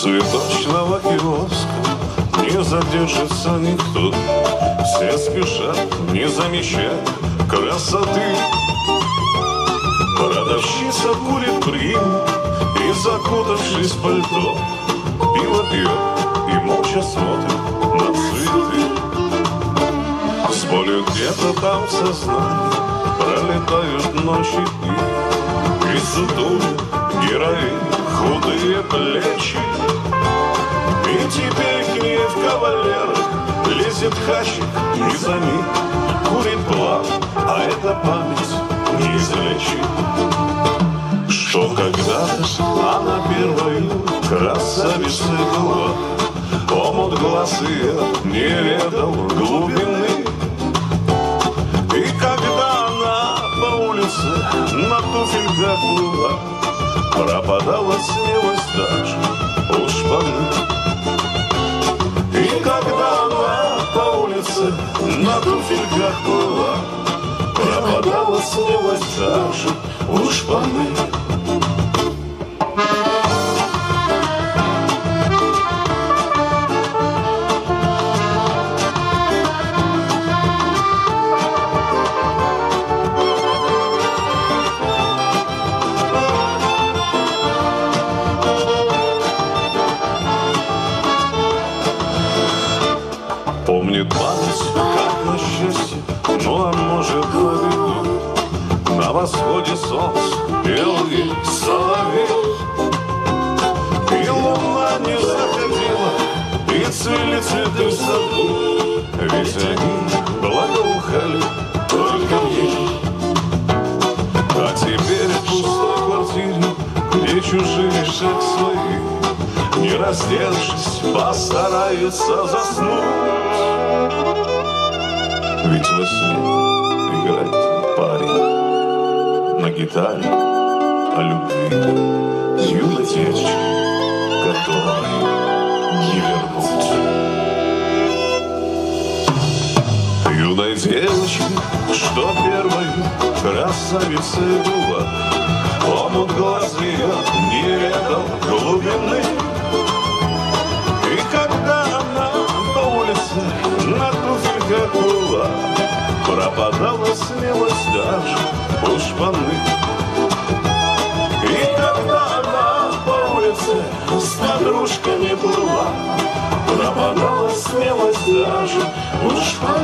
цветочного киоска не задержится никто. Все спешат, не замечая красоты. Продавщица курит приму и, закутавшись в пальто, пиво пьет и молча смотрит на цветы. С болью где-то там в сознании пролетают ночи дни, и сутулят герои худые плечи. И теперь к ней в кавалерах лезет хачик, и за ним курит план, а эта память не излечит. Что когда-то она первой красавицей была, омут глаз ее не ведал глубины. И когда она по улице на туфельках была, пропадала смелость даже у шпаны. И когда она по улице на туфельках была, пропадала смелость даже у шпаны. Помнит память, как на счастье, ну а может на беду, на восходе солнца пел ей соловей. И луна не заходила, и цвели цветы в саду, ведь они благоухали только ей. А теперь в пустой квартире, где чужие шаг свои, не раздевшись, постараются заснуть. Ведь во сне играет парень на гитаре о любви юной девочки, которой не вернуть. Юной девочки, что первой красавицей была, омут глаз ее не ведал глубины. И когда она по улице на туфельках была, пропадала смелость даже у шпаны. И когда она по улице с подружками была, пропадала смелость даже у шпаны.